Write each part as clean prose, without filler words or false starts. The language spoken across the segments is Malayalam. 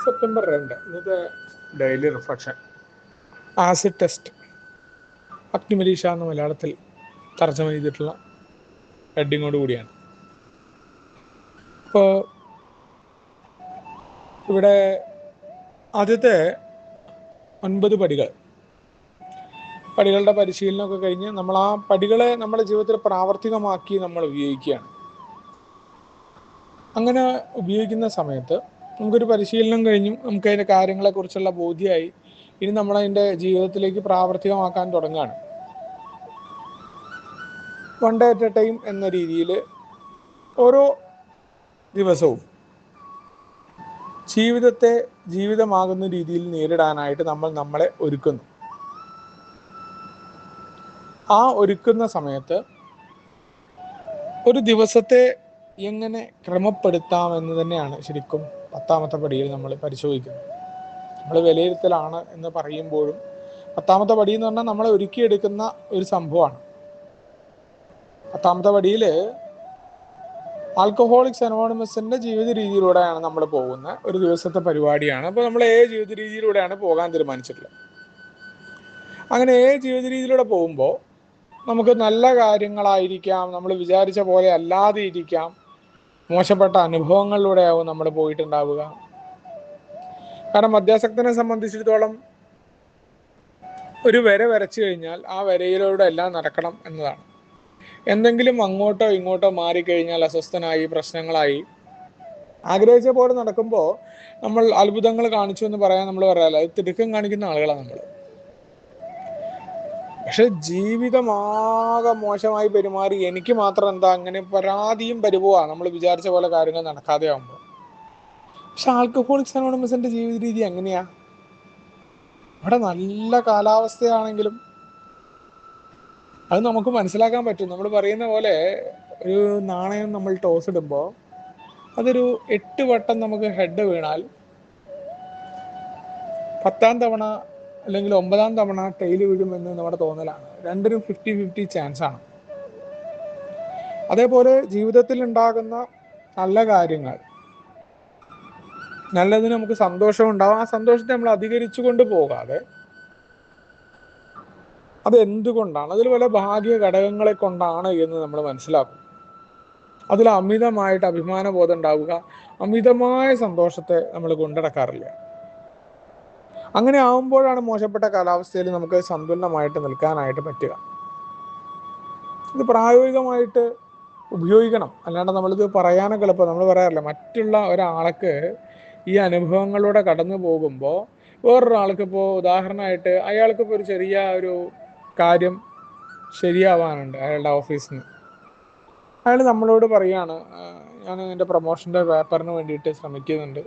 സെപ്റ്റംബർ 2 ഇന്നത്തെ ഡെയിലി റിഫ്ലക്ഷൻ. ആസിഡ് ടെസ്റ്റ് അഗ്നിപരീക്ഷ എന്ന് മലയാളത്തിൽ തർജ്ജമ ചെയ്തിട്ടുള്ള ഹെഡിങ്ങോട് കൂടിയാണ്. ഇപ്പോൾ ഇവിടെ ആദ്യത്തെ 9 പടികളുടെ പരിശീലനമൊക്കെ കഴിഞ്ഞ് നമ്മൾ ആ പടികളെ നമ്മുടെ ജീവിതത്തിൽ പ്രാവർത്തികമാക്കി നമ്മൾ ഉപയോഗിക്കുകയാണ്. അങ്ങനെ ഉപയോഗിക്കുന്ന സമയത്ത് നമുക്കൊരു പരിശീലനം കഴിഞ്ഞു, നമുക്ക് അതിൻ്റെ കാര്യങ്ങളെക്കുറിച്ചുള്ള ബോധ്യമായി. ഇനി നമ്മളതിൻ്റെ ജീവിതത്തിലേക്ക് പ്രാവർത്തികമാക്കാൻ തുടങ്ങുകയാണ്. One day at A time എന്ന രീതിയിൽ ഓരോ ദിവസവും ജീവിതത്തെ ജീവിതമാകുന്ന രീതിയിൽ നേരിടാനായിട്ട് നമ്മൾ നമ്മളെ ഒരുക്കുന്നു. ആ ഒരുക്കുന്ന സമയത്ത് ഒരു ദിവസത്തെ എങ്ങനെ ക്രമപ്പെടുത്താമെന്ന് തന്നെയാണ് ശരിക്കും 10ാമത്തെ പടിയിൽ നമ്മൾ പരിശോധിക്കുന്നത്. നമ്മൾ വിലയിരുത്തലാണ് എന്ന് പറയുമ്പോഴും 10ാമത്തെ പടി എന്ന് പറഞ്ഞാൽ നമ്മളെ ഒരുക്കിയെടുക്കുന്ന ഒരു സംഭവമാണ്. 10ാമത്തെ പടിയിൽ ആൽക്കഹോളിക്സ് അനോണിമസിന്റെ ജീവിത രീതിയിലൂടെയാണ് നമ്മൾ പോകുന്ന ഒരു ദിവസത്തെ പരിപാടിയാണ്. അപ്പോൾ നമ്മൾ ജീവിത രീതിയിലൂടെയാണ് പോകാൻ തീരുമാനിച്ചിട്ടുള്ളത്. അങ്ങനെ ജീവിത രീതിയിലൂടെ പോകുമ്പോൾ നമുക്ക് നല്ല കാര്യങ്ങളായിരിക്കാം, നമ്മൾ വിചാരിച്ച പോലെ അല്ലാതെ ഇരിക്കാം, മോശപ്പെട്ട അനുഭവങ്ങളിലൂടെയാവും നമ്മൾ പോയിട്ടുണ്ടാവുക. കാരണം മദ്യാസക്തനെ സംബന്ധിച്ചിടത്തോളം ഒരു വര വരച്ചു കഴിഞ്ഞാൽ ആ വരയിലൂടെ എല്ലാം നടക്കണം എന്നതാണ്. എന്തെങ്കിലും അങ്ങോട്ടോ ഇങ്ങോട്ടോ മാറിക്കഴിഞ്ഞാൽ അസ്വസ്ഥനായി, പ്രശ്നങ്ങളായി. ആഗ്രഹിച്ച പോലെ നടക്കുമ്പോൾ നമ്മൾ അത്ഭുതങ്ങൾ കാണിച്ചു എന്ന് പറയാൻ നമ്മൾ പറയാമല്ലോ, അത് തിടുക്കം കാണിക്കുന്ന ആളുകളാണ് നമ്മൾ. പക്ഷെ ജീവിതമാകെ മോശമായി പെരുമാറി എനിക്ക് മാത്രം എന്താ അങ്ങനെ പരാതിയും പരിഭവമാണ് നമ്മൾ വിചാരിച്ച പോലെ കാര്യങ്ങൾ നടക്കാതെ ആകുമ്പോൾ. പക്ഷെ ആൽക്കഹോളിക്സ് അനോണിമസിന്റെ ജീവിത രീതി എങ്ങനെയാ? അവിടെ നല്ല കാലാവസ്ഥയാണെങ്കിലും അത് നമുക്ക് മനസ്സിലാക്കാൻ പറ്റും. നമ്മൾ പറയുന്ന പോലെ ഒരു നാണയം നമ്മൾ ടോസ് ഇടുമ്പോൾ അതൊരു 8 വട്ടം നമുക്ക് ഹെഡ് വീണാൽ 10ാം തവണ അല്ലെങ്കിൽ 9ാം തവണ ടൈല് വീഴുമെന്ന് നമ്മുടെ തോന്നലാണ്. രണ്ടിനും 50-50 ചാൻസ് ആണ്. അതേപോലെ ജീവിതത്തിൽ ഉണ്ടാകുന്ന നല്ല കാര്യങ്ങൾ, നല്ലതിന് നമുക്ക് സന്തോഷം ഉണ്ടാവും. ആ സന്തോഷത്തെ നമ്മൾ അധികരിച്ചു കൊണ്ട് പോകാതെ അത് എന്തുകൊണ്ടാണ്, അതിൽ പല ഭാഗ്യ ഘടകങ്ങളെ കൊണ്ടാണ് എന്ന് നമ്മൾ മനസ്സിലാക്കും. അതിൽ അമിതമായിട്ട് അഭിമാനബോധം ഉണ്ടാവുക, അമിതമായ സന്തോഷത്തെ നമ്മൾ കൊണ്ടടക്കാറില്ല. അങ്ങനെ ആവുമ്പോഴാണ് മോശപ്പെട്ട കാലാവസ്ഥയിൽ നമുക്ക് സന്തുലനമായിട്ട് നിൽക്കാനായിട്ട് പറ്റുക. ഇത് പ്രായോഗികമായിട്ട് ഉപയോഗിക്കണം. അല്ലാണ്ട് നമ്മളിത് പറയാനൊക്കെ എളുപ്പം. നമ്മൾ പറയാറില്ല, മറ്റുള്ള ഒരാൾക്ക് ഈ അനുഭവങ്ങളിലൂടെ കടന്നു പോകുമ്പോൾ വേറൊരാൾക്ക് ഇപ്പോൾ ഉദാഹരണമായിട്ട് അയാൾക്കിപ്പോൾ ഒരു ചെറിയ ഒരു കാര്യം ശരിയാവാനുണ്ട് അയാളുടെ ഓഫീസിൽ നിന്ന്. അയാൾ നമ്മളോട് പറയാണ്, ഞാൻ എൻ്റെ പ്രൊമോഷൻ്റെ പേപ്പറിന് വേണ്ടിയിട്ട് ശ്രമിക്കുന്നുണ്ട്,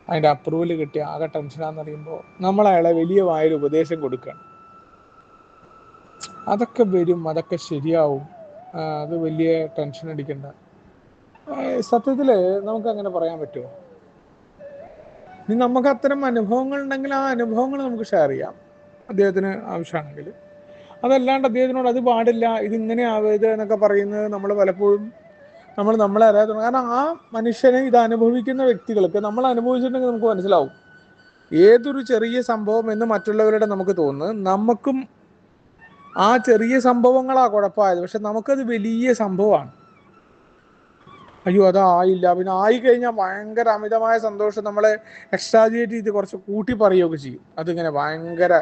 അതിൻ്റെ അപ്രൂവൽ കിട്ടി ആകെ ടെൻഷനാന്ന് പറയുമ്പോൾ നമ്മൾ അയാളെ വലിയ വായിൽ ഉപദേശം കൊടുക്കുകയാണ്. അതൊക്കെ വരും, അതൊക്കെ ശരിയാവും, അത് വലിയ ടെൻഷൻ അടിക്കണ്ട. സത്യത്തിൽ നമുക്കങ്ങനെ പറയാൻ പറ്റുമോ? ഇനി നമുക്ക് അത്തരം അനുഭവങ്ങൾ ഉണ്ടെങ്കിൽ ആ അനുഭവങ്ങൾ നമുക്ക് ഷെയർ ചെയ്യാം അദ്ദേഹത്തിന് ആവശ്യമാണെങ്കിൽ. അതല്ലാണ്ട് അദ്ദേഹത്തിനോട് അത് പാടില്ല, ഇതിങ്ങനെ ആവരുത് എന്നൊക്കെ പറയുന്നത് നമ്മൾ പലപ്പോഴും നമ്മളെ അറിയാതെ. കാരണം ആ മനുഷ്യനെ ഇത് അനുഭവിക്കുന്ന വ്യക്തികൾക്ക് നമ്മൾ അനുഭവിച്ചിട്ടുണ്ടെങ്കിൽ നമുക്ക് മനസ്സിലാവും ഏതൊരു ചെറിയ സംഭവം എന്ന് മറ്റുള്ളവരുടെ നമുക്ക് തോന്നുന്നത് നമുക്കും ആ ചെറിയ സംഭവങ്ങളാ കുഴപ്പമായത്. പക്ഷെ നമുക്കത് വലിയ സംഭവമാണ്. അയ്യോ അതായില്ല, പിന്നെ ആയിക്കഴിഞ്ഞാൽ ഭയങ്കര അമിതമായ സന്തോഷം നമ്മളെ എക്സ്ട്രാജുവേറ്റ് ചെയ്ത് കുറച്ച് കൂട്ടി പറയുകയൊക്കെ ചെയ്യും. അതിങ്ങനെ ഭയങ്കര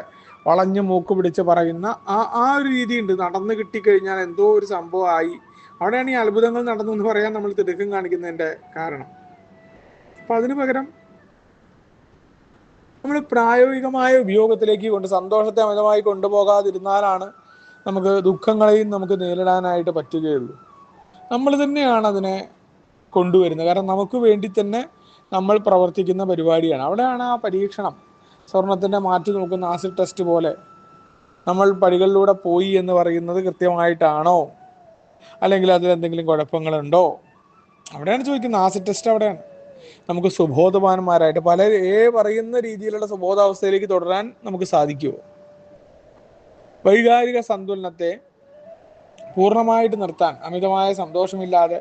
വളഞ്ഞു മൂക്ക് പിടിച്ച് പറയുന്ന ആ ഒരു രീതിയുണ്ട്. നടന്നു കിട്ടിക്കഴിഞ്ഞാൽ എന്തോ ഒരു സംഭവമായി, അവിടെയാണ് ഈ അത്ഭുതങ്ങൾ നടന്നു എന്ന് പറയാൻ നമ്മൾ തിടുക്കം കാണിക്കുന്നതിൻ്റെ കാരണം. അപ്പം അതിന് പകരം നമ്മൾ പ്രായോഗികമായ ഉപയോഗത്തിലേക്ക് കൊണ്ട് സന്തോഷത്തെ അമിതമായി കൊണ്ടുപോകാതിരുന്നാലാണ് നമുക്ക് ദുഃഖങ്ങളെയും നമുക്ക് നേരിടാനായിട്ട് പറ്റുകയുള്ളൂ. നമ്മൾ തന്നെയാണ് അതിനെ കൊണ്ടുവരുന്നത്. കാരണം നമുക്ക് വേണ്ടി തന്നെ നമ്മൾ പ്രവർത്തിക്കുന്ന പരിപാടിയാണ്. അവിടെയാണ് ആ പരീക്ഷണം. സ്വർണത്തിൻ്റെ മാറ്റി നോക്കുന്ന ആസിഡ് ടെസ്റ്റ് പോലെ നമ്മൾ പടികളിലൂടെ പോയി എന്ന് പറയുന്നത് കൃത്യമായിട്ടാണോ, അല്ലെങ്കിൽ അതിലെന്തെങ്കിലും കുഴപ്പങ്ങളുണ്ടോ, അവിടെയാണ് ചോദിക്കുന്നത്. ആസിഡ് ടെസ്റ്റ് അവിടെയാണ്. നമുക്ക് സുബോധവാന്മാരായിട്ട് പറയുന്ന രീതിയിലുള്ള സുബോധാവസ്ഥയിലേക്ക് തുടരാൻ നമുക്ക് സാധിക്കുമോ? വൈകാരിക സന്തുലനത്തെ പൂർണ്ണമായിട്ട് നിർത്താൻ അമിതമായ സന്തോഷമില്ലാതെ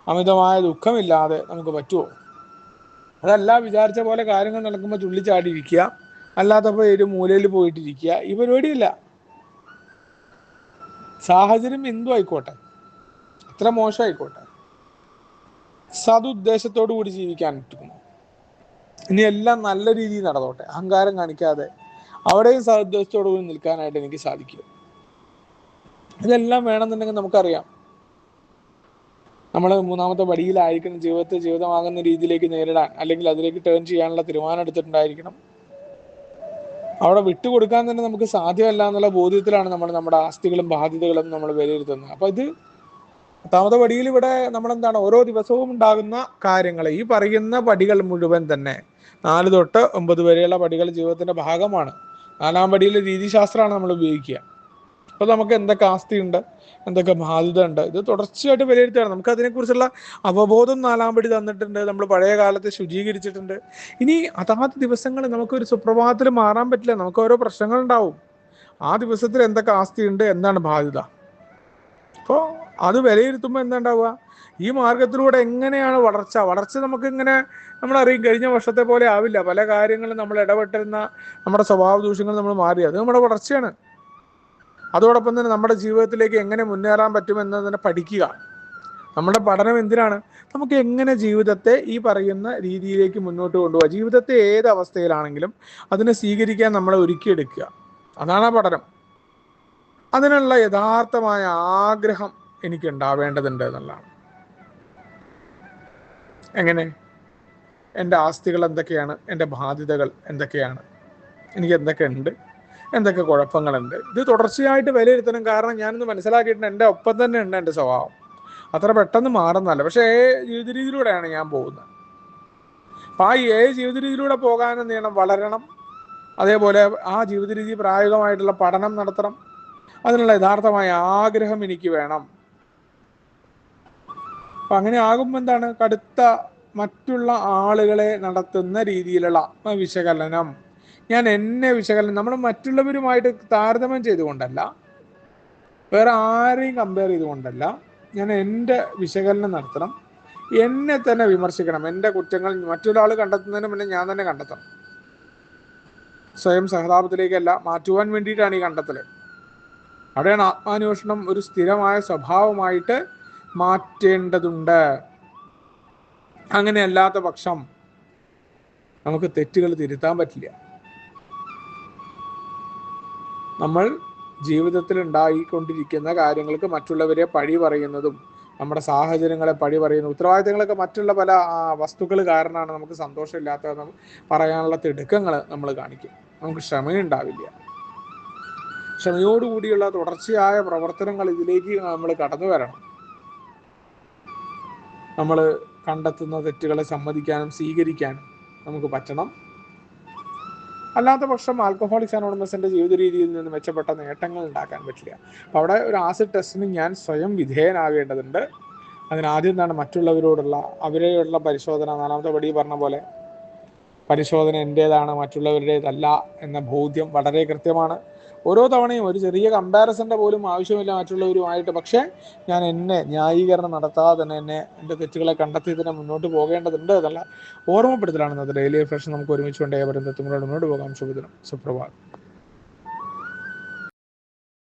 അമിതമായ ദുഃഖമില്ലാതെ നമുക്ക് പറ്റുമോ? അതല്ല വിചാരിച്ച പോലെ കാര്യങ്ങൾ നടക്കുമ്പോൾ ചുള്ളിച്ചാടിയിരിക്കുക, അല്ലാത്തപ്പോൾ ഒരു മൂലയിൽ പോയിട്ടിരിക്കുക, ഈ പരിപാടിയില്ല. സാഹചര്യം എന്തു ആയിക്കോട്ടെ, എത്ര മോശമായിക്കോട്ടെ, സതുദ്ദേശത്തോടു കൂടി ജീവിക്കാൻ പറ്റുന്നു. ഇനി എല്ലാം നല്ല രീതിയിൽ നടന്നോട്ടെ, അഹങ്കാരം കാണിക്കാതെ അവിടെയും സതുദ്ദേശത്തോടു കൂടി നിൽക്കാനായിട്ട് എനിക്ക് സാധിക്കും. ഇതെല്ലാം വേണമെന്നുണ്ടെങ്കിൽ നമുക്കറിയാം, നമ്മൾ മൂന്നാമത്തെ പടിയിലായിരിക്കണം ജീവിതത്തെ ജീവിതമാകുന്ന രീതിയിലേക്ക് നേരിടാൻ, അല്ലെങ്കിൽ അതിലേക്ക് ടേൺ ചെയ്യാനുള്ള തീരുമാനം എടുത്തിട്ടുണ്ടായിരിക്കണം. അവിടെ വിട്ടുകൊടുക്കാൻ തന്നെ നമുക്ക് സാധ്യമല്ല എന്നുള്ള ബോധ്യത്തിലാണ് നമ്മൾ നമ്മുടെ ആസ്തികളും ബാധ്യതകളും നമ്മൾ വിലയിരുത്തുന്നത്. അപ്പൊ ഇത് പത്താമത്തെ പടിയിൽ ഇവിടെ നമ്മളെന്താണ്, ഓരോ ദിവസവും ഉണ്ടാകുന്ന കാര്യങ്ങൾ, ഈ പറയുന്ന പടികൾ മുഴുവൻ തന്നെ 4 തൊട്ട് 9 വരെയുള്ള പടികൾ ജീവിതത്തിന്റെ ഭാഗമാണ്. 4-ാം പടിയിൽ രീതിശാസ്ത്രമാണ് നമ്മൾ ഉപയോഗിക്കുക. അപ്പൊ നമുക്ക് എന്തൊക്കെ ആസ്തിയുണ്ട്, എന്തൊക്കെ ബാധ്യത ഉണ്ട്, ഇത് തുടർച്ചയായിട്ട് വിലയിരുത്തുകയാണ്. നമുക്ക് അതിനെക്കുറിച്ചുള്ള അവബോധം 4-ാം പടി തന്നിട്ടുണ്ട്. നമ്മൾ പഴയ കാലത്ത് ശുചീകരിച്ചിട്ടുണ്ട്. ഇനി അതാത് ദിവസങ്ങൾ നമുക്കൊരു സുപ്രഭാതത്തിൽ മാറാൻ പറ്റില്ല, നമുക്ക് ഓരോ പ്രശ്നങ്ങൾ ഉണ്ടാവും. ആ ദിവസത്തിൽ എന്തൊക്കെ ആസ്തിയുണ്ട്, എന്താണ് ബാധ്യത, അപ്പോൾ അത് വിലയിരുത്തുമ്പോൾ എന്താ ഉണ്ടാവുക, ഈ മാർഗത്തിലൂടെ എങ്ങനെയാണ് വളർച്ച നമുക്ക് ഇങ്ങനെ നമ്മളറിയും. കഴിഞ്ഞ വർഷത്തെ പോലെ ആവില്ല. പല കാര്യങ്ങളും നമ്മൾ ഇടപെട്ടിരുന്ന നമ്മുടെ സ്വഭാവ ദൂഷ്യങ്ങൾ നമ്മൾ മാറി, അത് നമ്മുടെ വളർച്ചയാണ്. അതോടൊപ്പം തന്നെ നമ്മുടെ ജീവിതത്തിലേക്ക് എങ്ങനെ മുന്നേറാൻ പറ്റുമെന്നതിനെ പഠിക്കുക. നമ്മുടെ പഠനം എന്തിനാണ്, നമുക്ക് എങ്ങനെ ജീവിതത്തെ ഈ പറയുന്ന രീതിയിലേക്ക് മുന്നോട്ട് കൊണ്ടുപോകുക, ജീവിതത്തെ ഏത് അവസ്ഥയിലാണെങ്കിലും അതിനെ സ്വീകരിക്കാൻ നമ്മളെ ഒരുക്കിയെടുക്കുക, അതാണ് ആ പഠനം. അതിനുള്ള യഥാർത്ഥമായ ആഗ്രഹം എനിക്ക് ഉണ്ടാവേണ്ടതുണ്ട് എന്നുള്ളതാണ്. എങ്ങനെ, എൻ്റെ ആസ്തികൾ എന്തൊക്കെയാണ്, എൻ്റെ ബാധ്യതകൾ എന്തൊക്കെയാണ്, എനിക്ക് എന്തൊക്കെ ഉണ്ട്, എന്തൊക്കെ കുഴപ്പങ്ങളുണ്ട്, ഇത് തുടർച്ചയായിട്ട് വിലയിരുത്തണം. കാരണം ഞാനൊന്ന് മനസ്സിലാക്കിയിട്ടുണ്ട്, എൻ്റെ ഒപ്പം തന്നെ ഉണ്ട് എൻ്റെ സ്വഭാവം, അത്ര പെട്ടെന്ന് മാറുന്നല്ല. പക്ഷേ ജീവിത രീതിയിലൂടെയാണ് ഞാൻ പോകുന്നത്. അപ്പം ആ ജീവിത രീതിയിലൂടെ പോകാൻ എന്ത് ചെയ്യണം, വളരണം. അതേപോലെ ആ ജീവിത രീതി പ്രായോഗികമായിട്ടുള്ള പഠനം നടത്തണം. അതിനുള്ള യഥാർത്ഥമായ ആഗ്രഹം എനിക്ക് വേണം. അപ്പം അങ്ങനെ ആകുമ്പോൾ എന്താണ്, കടുത്ത മറ്റുള്ള ആളുകളെ നടത്തുന്ന രീതിയിലുള്ള ആത്മവിശകലനം, ഞാൻ എന്നെ വിശകലനം, നമ്മൾ മറ്റുള്ളവരുമായിട്ട് താരതമ്യം ചെയ്തുകൊണ്ടല്ല, വേറെ ആരെയും കമ്പയർ ചെയ്തുകൊണ്ടല്ല, ഞാൻ എൻ്റെ വിശകലനം നടത്തണം, എന്നെ തന്നെ വിമർശിക്കണം. എൻ്റെ കുറ്റങ്ങൾ മറ്റൊരാൾ കണ്ടെത്തുന്നതിന് മുന്നേ ഞാൻ തന്നെ കണ്ടെത്തണം. സ്വയം സഹതാപത്തിലേക്കല്ല, മാറ്റുവാൻ വേണ്ടിയിട്ടാണ് ഈ കണ്ടെത്തൽ. അവിടെയാണ് ആത്മാന്വേഷണം ഒരു സ്ഥിരമായ സ്വഭാവമായിട്ട് മാറ്റേണ്ടതുണ്ട്. അങ്ങനെയല്ലാത്ത പക്ഷം നമുക്ക് തെറ്റുകൾ തിരുത്താൻ പറ്റില്ല. നമ്മൾ ജീവിതത്തിൽ ഉണ്ടായിക്കൊണ്ടിരിക്കുന്ന കാര്യങ്ങൾക്ക് മറ്റുള്ളവരെ പഴി പറയുന്നതും, നമ്മുടെ സാഹചര്യങ്ങളെ പഴി പറയുന്ന ഉത്തരവാദിത്തങ്ങളൊക്കെ മറ്റുള്ള പല വസ്തുക്കൾ കാരണമാണ് നമുക്ക് സന്തോഷമില്ലാത്ത പറയാനുള്ള തിടുക്കങ്ങൾ നമ്മൾ കാണിക്കും. നമുക്ക് ക്ഷമയുണ്ടാവില്ല. ക്ഷമയോടുകൂടിയുള്ള തുടർച്ചയായ പ്രവർത്തനങ്ങൾ ഇതിലേക്ക് നമ്മൾ കടന്നു വരണം. നമ്മൾ കണ്ടെത്തുന്ന തെറ്റുകളെ സമ്മതിക്കാനും സ്വീകരിക്കാനും നമുക്ക് പറ്റണം. അല്ലാത്ത പക്ഷം ആൽക്കഹോളിക്സ് അനോണിമസിന്റെ ജീവിത രീതിയിൽ നിന്ന് മെച്ചപ്പെട്ട നേട്ടങ്ങൾ ഉണ്ടാക്കാൻ പറ്റില്ല. അപ്പം അവിടെ ഒരു ആസിഡ് ടെസ്റ്റിന് ഞാൻ സ്വയം വിധേയനാകേണ്ടതുണ്ട്. അതിനാദ്യം എന്താണ്, മറ്റുള്ളവരോടുള്ള അവരെയുള്ള പരിശോധന. 4-ാമത്തെ പടി പറഞ്ഞ പോലെ പരിശോധന എൻ്റേതാണ്, മറ്റുള്ളവരുടേതല്ല എന്ന ബോധ്യം വളരെ കൃത്യമാണ്. ഓരോ തവണയും ഒരു ചെറിയ കമ്പാരിസന്റെ പോലും ആവശ്യമില്ല മറ്റുള്ളവരുമായിട്ട്. പക്ഷേ ഞാൻ എന്നെ ന്യായീകരണം നടത്താതെ തന്നെ എൻ്റെ തെറ്റുകളെ കണ്ടെത്തി തന്നെ മുന്നോട്ട് പോകേണ്ടതുണ്ട് എന്നുള്ള ഓർമ്മപ്പെടുത്തലാണ് ഇന്നത്തെ ഡെയിലി റിഫ്ലക്ഷൻ. നമുക്ക് ഒരുമിച്ച് കൊണ്ടേ മുന്നോട്ട് പോകാം. ശുഭദിനം, സുപ്രഭാതം.